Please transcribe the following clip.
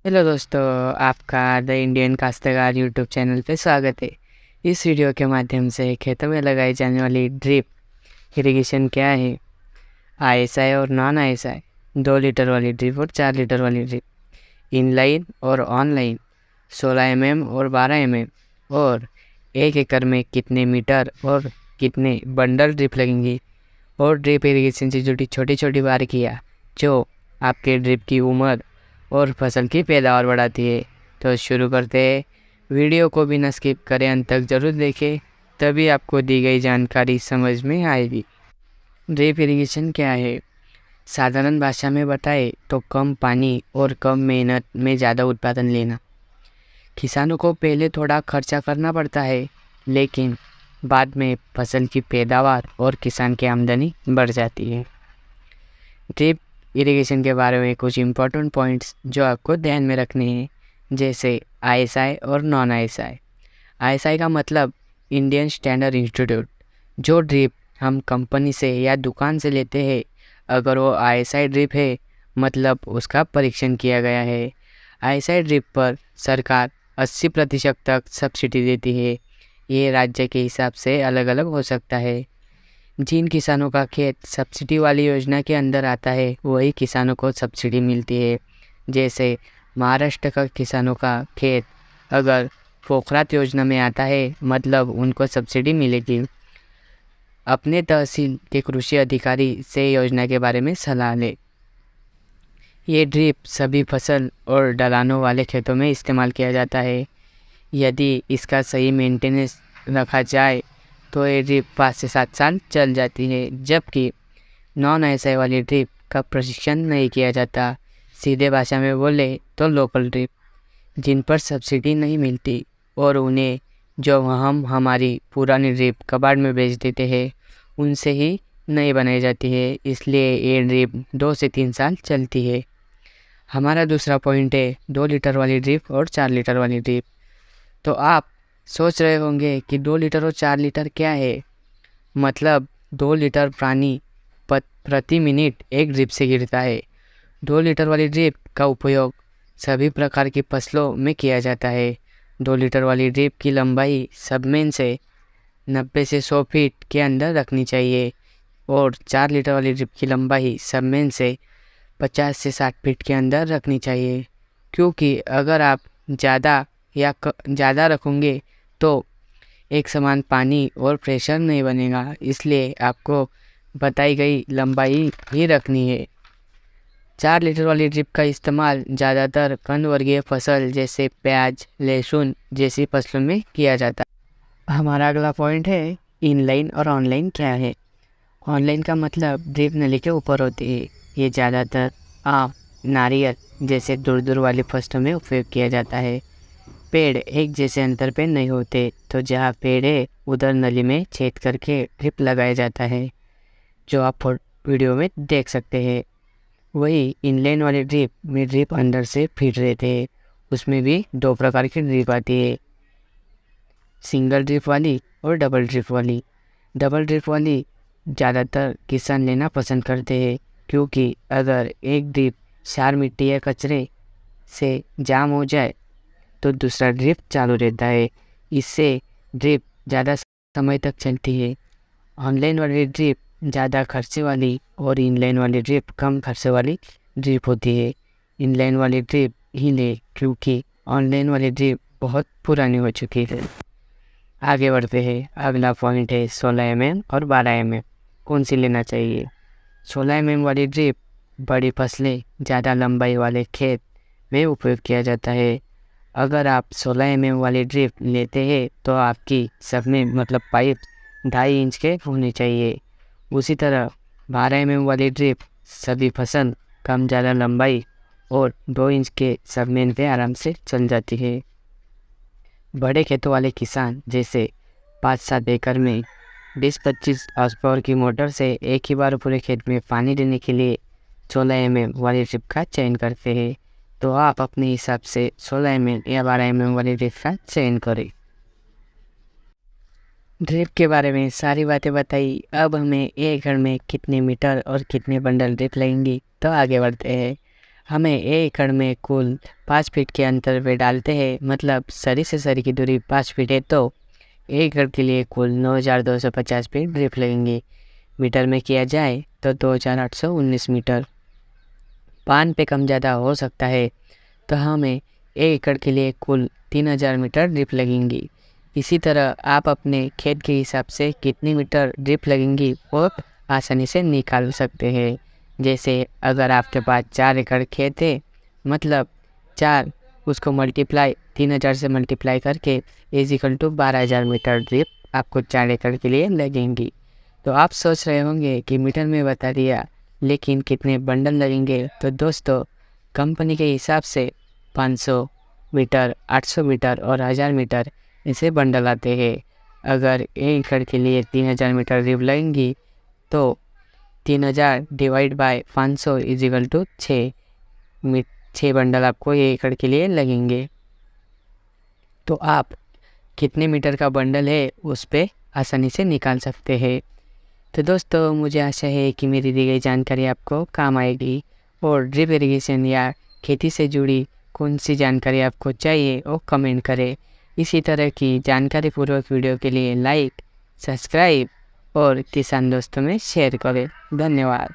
Hello दोस्तों, आपका the Indian काश्तकार यूट्यूब चैनल पे स्वागत है। इस वीडियो के माध्यम से खेतों में लगाई जाने वाली ड्रिप इरिगेशन क्या है, आईएसआई और नॉन आईएसआई, 2 लीटर वाली ड्रिप और 4 लीटर वाली ड्रिप, इनलाइन और ऑनलाइन, 16 mm और 12 mm, और 1 एकड़ में कितने मीटर और कितने बंडल ड्रिप लगेंगी, और ड्रिप इरिगेशन से जुड़ी छोटी छोटी बारीकियाँ जो आपके ड्रिप की उम्र और फसल की पैदावार बढ़ाती है। तो शुरू करते हैं। वीडियो को बिना स्किप करें अंत तक ज़रूर देखें, तभी आपको दी गई जानकारी समझ में आएगी। ड्रिप इरिगेशन क्या है? साधारण भाषा में बताएं तो कम पानी और कम मेहनत में ज़्यादा उत्पादन लेना। किसानों को पहले थोड़ा खर्चा करना पड़ता है, लेकिन बाद में फसल की पैदावार और किसान की आमदनी बढ़ जाती है। ड्रिप इरिगेशन के बारे में कुछ इम्पोर्टेंट पॉइंट्स जो आपको ध्यान में रखने हैं, जैसे आईएसआई और नॉन आईएसआई। आईएसआई का मतलब इंडियन स्टैंडर्ड इंस्टीट्यूट। जो ड्रिप हम कंपनी से या दुकान से लेते हैं, अगर वो आईएसआई ड्रिप है मतलब उसका परीक्षण किया गया है। आईएसआई ड्रिप पर सरकार 80% तक सब्सिडी देती है। ये राज्य के हिसाब से अलग अलग हो सकता है। जिन किसानों का खेत सब्सिडी वाली योजना के अंदर आता है वही किसानों को सब्सिडी मिलती है। जैसे महाराष्ट्र का किसानों का खेत अगर पोखरात योजना में आता है मतलब उनको सब्सिडी मिलेगी। अपने तहसील के कृषि अधिकारी से योजना के बारे में सलाह लें। ये ड्रिप सभी फसल और ढलानों वाले खेतों में इस्तेमाल किया जाता है। यदि इसका सही मेंटेनेंस रखा जाए तो ये ड्रिप 5 से 7 साल चल जाती है, जबकि नॉन आईएसआई वाली ड्रिप का प्रशिक्षण नहीं किया जाता। सीधे भाषा में बोले तो लोकल ड्रिप, जिन पर सब्सिडी नहीं मिलती और उन्हें जो हम हमारी पुरानी ड्रिप कबाड़ में बेच देते हैं उनसे ही नहीं बनाई जाती है, इसलिए ये ड्रिप 2 से 3 साल चलती है। हमारा दूसरा पॉइंट है 2 लीटर वाली ड्रिप और 4 लीटर वाली ड्रिप। तो आप सोच रहे होंगे कि 2 लीटर और 4 लीटर क्या है। मतलब 2 लीटर पानी प्रति मिनट एक ड्रिप से गिरता है। 2 लीटर वाली ड्रिप का उपयोग सभी प्रकार की फसलों में किया जाता है। 2 लीटर वाली ड्रिप की लंबाई सबमेन से 90 से 100 फीट के अंदर रखनी चाहिए, और 4 लीटर वाली ड्रिप की लंबाई सबमेन से 50 से 60 फीट के अंदर रखनी चाहिए। क्योंकि अगर आप ज़्यादा रखोगे तो एक समान पानी और प्रेशर नहीं बनेगा, इसलिए आपको बताई गई लंबाई ही रखनी है। 4 लीटर वाली ड्रिप का इस्तेमाल ज़्यादातर कंद वर्गीय फसल जैसे प्याज, लहसुन जैसी फसलों में किया जाता है। हमारा अगला पॉइंट है इनलाइन और ऑनलाइन क्या है। ऑनलाइन का मतलब ड्रिप नली के ऊपर होती है। ये ज़्यादातर आम, नारियल जैसे दूर दूर वाली फसलों में उपयोग किया जाता है। पेड़ एक जैसे अंतर पे नहीं होते, तो जहाँ पेड़ है उधर नली में छेद करके ड्रिप लगाया जाता है, जो आप वीडियो में देख सकते हैं। वही इनलाइन वाली ड्रिप में ड्रिप अंदर से फिट रहते हैं। उसमें भी 2 प्रकार की ड्रिप आती है, सिंगल ड्रिप वाली और डबल ड्रिप वाली। डबल ड्रिप वाली ज़्यादातर किसान लेना पसंद करते हैं, क्योंकि अगर एक ड्रिप क्षार मिट्टी या कचरे से जाम हो जाए तो दूसरा ड्रिप चालू रहता है। इससे ड्रिप ज़्यादा समय तक चलती है। ऑनलाइन वाली ड्रिप ज़्यादा खर्चे वाली और इनलाइन वाली ड्रिप कम खर्चे वाली ड्रिप होती है। इनलाइन वाली ड्रिप ही ले, क्योंकि ऑनलाइन वाली ड्रिप बहुत पुरानी हो चुकी है। आगे बढ़ते हैं। अगला पॉइंट है 16 mm और 12 mm कौन सी लेना चाहिए। 16 mm वाली ड्रिप बड़ी फसलें ज़्यादा लंबाई वाले खेत में उपयोग किया जाता है। अगर आप 16 mm वाली ड्रिप लेते हैं तो आपकी सब में मतलब पाइप 2.5 इंच के होने चाहिए। उसी तरह 12 mm वाली ड्रिप सभी फसल कम ज़्यादा लंबाई और 2 इंच के सबमेन पे आराम से चल जाती है। बड़े खेतों वाले किसान जैसे 5-7 एकड़ में 20-25 हॉर्स पावर की मोटर से एक ही बार पूरे खेत में पानी देने के लिए 16 mm वाली ड्रिप का चयन करते हैं। तो आप अपने हिसाब से 16 mm या 12 mm वाली ड्रिप का चयन करें। ड्रिप के बारे में सारी बातें बताई। अब हमें एक एकड़ में कितने मीटर और कितने बंडल ड्रिप लगेंगी, तो आगे बढ़ते हैं। हमें 1 एकड़ में कुल 5 फीट के अंतर पे डालते हैं, मतलब सरी से सरी की दूरी 5 फीट है, तो 1 एकड़ के लिए कुल 9250 फीट ड्रिप लगेंगे। मीटर में किया जाए तो 2819 मीटर। पान पे कम ज़्यादा हो सकता है, तो हमें 1 एकड़ के लिए कुल 3000 मीटर ड्रिप लगेंगी। इसी तरह आप अपने खेत के हिसाब से कितनी मीटर ड्रिप लगेंगी वो आसानी से निकाल सकते हैं। जैसे अगर आपके पास 4 एकड़ खेत है, मतलब 4 उसको मल्टीप्लाई 3000 से मल्टीप्लाई करके = 12000 मीटर ड्रिप आपको 4 एकड़ के लिए लगेंगी। तो आप सोच रहे होंगे कि मीटर में बता दिया, लेकिन कितने बंडल लगेंगे। तो दोस्तों, कंपनी के हिसाब से 500 मीटर, 800 मीटर और 1000 मीटर ऐसे बंडल आते हैं। अगर 1 एकड़ के लिए 3000 मीटर ड्रिप लगेंगी तो 3000 डिवाइड बाय 500 = 6 बंडल आपको 1 एकड़ के लिए लगेंगे। तो आप कितने मीटर का बंडल है उस पे आसानी से निकाल सकते हैं। तो दोस्तों, मुझे आशा है कि मेरी दी गई जानकारी आपको काम आएगी, और ड्रिप इरिगेशन या खेती से जुड़ी कौन सी जानकारी आपको चाहिए वो कमेंट करें। इसी तरह की जानकारी पूर्वक वीडियो के लिए लाइक, सब्सक्राइब और किसान दोस्तों में शेयर करें। धन्यवाद।